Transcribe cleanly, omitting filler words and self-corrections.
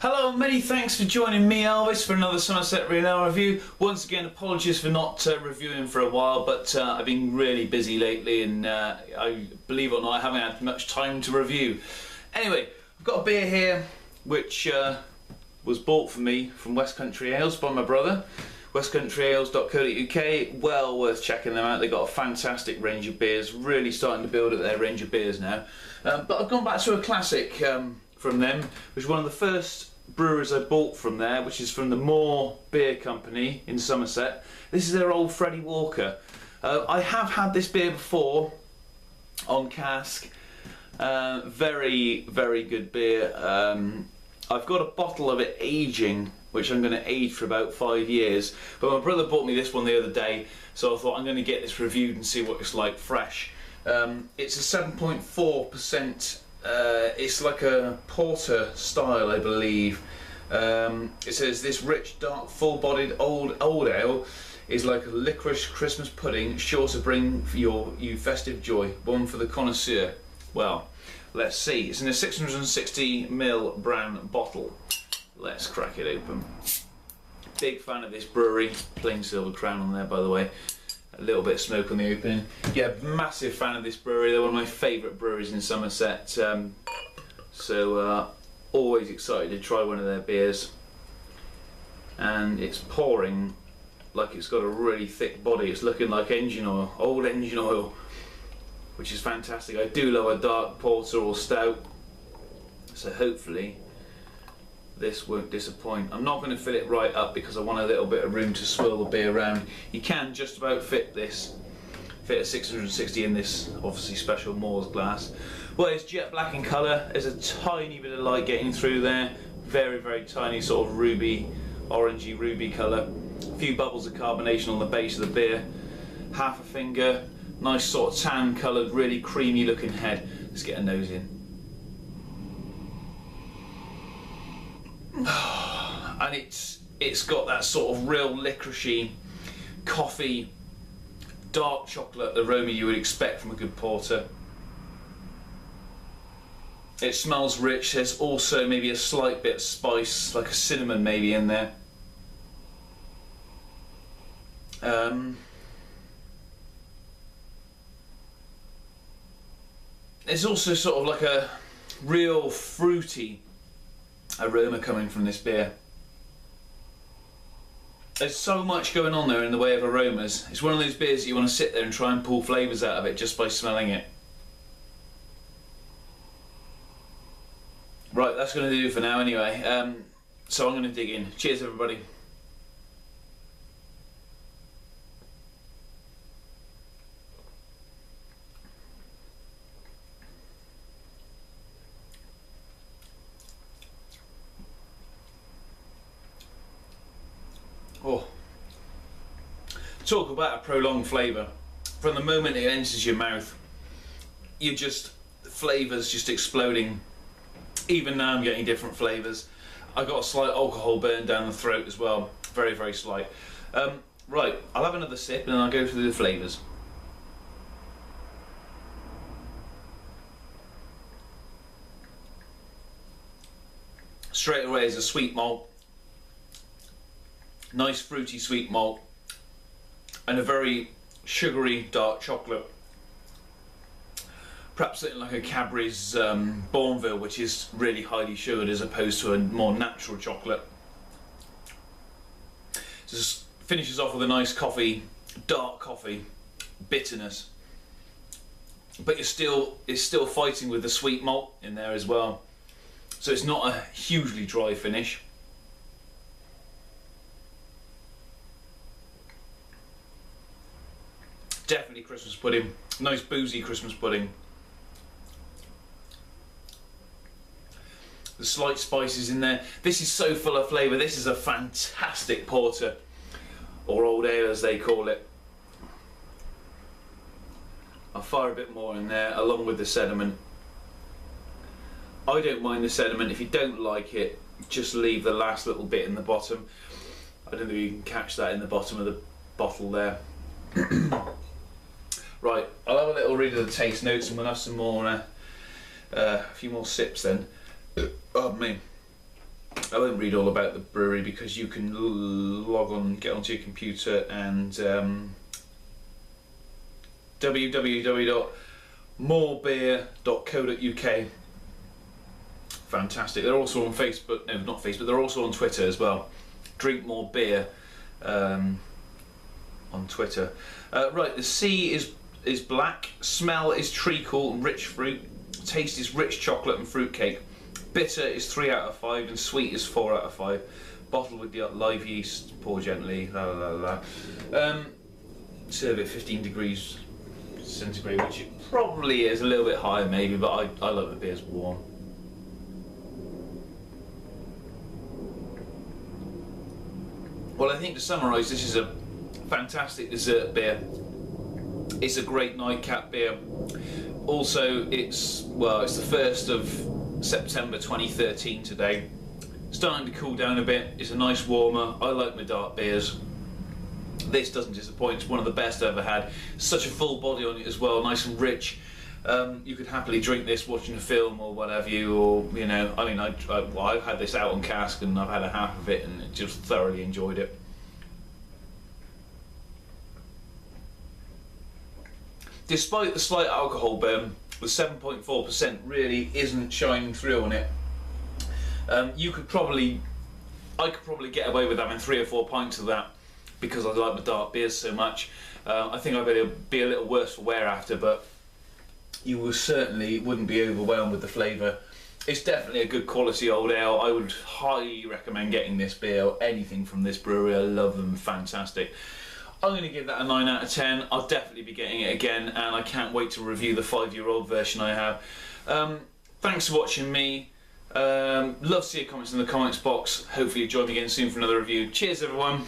Hello, many thanks for joining me, Elvis, for another Somerset Real Ale review. Once again, apologies for not reviewing for a while, but I've been really busy lately, and I believe it or not, I haven't had much time to review. Anyway, I've got a beer here which was bought for me from West Country Ales by my brother. westcountryales.co.uk, well worth checking them out. They've got a fantastic range of beers, really starting to build up their range of beers now. But I've gone back to a classic from them, which is one of the first breweries I bought from there, which is from the Moor Beer Company in Somerset. This is their old Freddy Walker. I have had this beer before on cask. Very, very good beer. I've got a bottle of it aging, which I'm going to age for about 5 years. But my brother bought me this one the other day, so I thought I'm going to get this reviewed and see what it's like fresh. It's a 7.4%. It's like a porter style, I believe. It says this rich, dark, full-bodied old ale is like a licorice Christmas pudding, sure to bring you festive joy. One for the connoisseur. Well, let's see. It's in a 660ml brown bottle. Let's crack it open. Big fan of this brewery. Plain silver crown on there, by the way. A little bit of smoke on the opening. Yeah, massive fan of this brewery. They're one of my favourite breweries in Somerset. Always excited to try one of their beers. And it's pouring like it's got a really thick body. It's looking like engine oil, old engine oil, which is fantastic. I do love a dark porter or stout, so hopefully this won't disappoint. I'm not going to fill it right up because I want a little bit of room to swirl the beer around. You can just about fit a 660 in this obviously special Moor's glass. Well, it's jet black in colour. There's a tiny bit of light getting through there. Very, very tiny sort of ruby, orangey ruby colour. A few bubbles of carbonation on the base of the beer. Half a finger. Nice sort of tan coloured, really creamy looking head. Let's get a nose in. And it's got that sort of real licoricey, coffee, dark chocolate aroma you would expect from a good porter. It smells rich. There's also maybe a slight bit of spice, like a cinnamon maybe in there. There's also sort of like a real fruity aroma coming from this beer. There's so much going on there in the way of aromas. It's one of those beers that you want to sit there and try and pull flavours out of it just by smelling it. Right, that's going to do it for now anyway. So I'm going to dig in. Cheers everybody. Oh, talk about a prolonged flavour. From the moment it enters your mouth, the flavours just exploding. Even now I'm getting different flavours. I got a slight alcohol burn down the throat as well. Very, very slight. Right, I'll have another sip and then I'll go through the flavours. Straight away is a sweet malt. Nice fruity sweet malt and a very sugary dark chocolate. Perhaps something like a Cadbury's Bourneville, which is really highly sugared as opposed to a more natural chocolate. Just finishes off with a nice coffee, dark coffee, bitterness. But it's still fighting with the sweet malt in there as well. So it's not a hugely dry finish. Definitely Christmas pudding. Nice boozy Christmas pudding. The slight spices in there. This is so full of flavour. This is a fantastic porter, or old ale as they call it. I'll fire a bit more in there along with the sediment. I don't mind the sediment. If you don't like it, just leave the last little bit in the bottom. I don't know if you can catch that in the bottom of the bottle there. Right, I'll have a little read of the taste notes and we'll have some more, a few more sips then. Oh me. I won't read all about the brewery because you can log on, get onto your computer and www.moorbeer.co.uk. Fantastic. They're also on Facebook, no, not Facebook, they're also on Twitter as well. Drink More Beer on Twitter. Right, the C is black, smell is treacle and rich fruit, taste is rich chocolate and fruit cake, bitter is 3 out of 5 and sweet is 4 out of 5. Bottled with the live yeast, pour gently, la la la la. Serve at 15 degrees centigrade, which it probably is a little bit higher maybe, but I like the beers warm. Well, I think to summarise, this is a fantastic dessert beer. It's a great nightcap beer. Also, it's the 1st of September 2013 today. Starting to cool down a bit. It's a nice warmer. I like my dark beers. This doesn't disappoint. It's one of the best I've ever had. Such a full body on it as well, nice and rich. You could happily drink this watching a film or whatever or you know. I mean, I've had this out on cask and I've had a half of it and just thoroughly enjoyed it. Despite the slight alcohol burn, the 7.4% really isn't shining through on it. I could probably get away with having 3 or 4 pints of that because I like the dark beers so much. I think I better be a little worse for wear after, but you wouldn't be overwhelmed with the flavour. It's definitely a good quality old ale. I would highly recommend getting this beer or anything from this brewery. I love them, fantastic. I'm going to give that a 9 out of 10. I'll definitely be getting it again, and I can't wait to review the 5-year-old version I have. Thanks for watching me. Love to see your comments in the comments box. Hopefully you join me again soon for another review. Cheers everyone.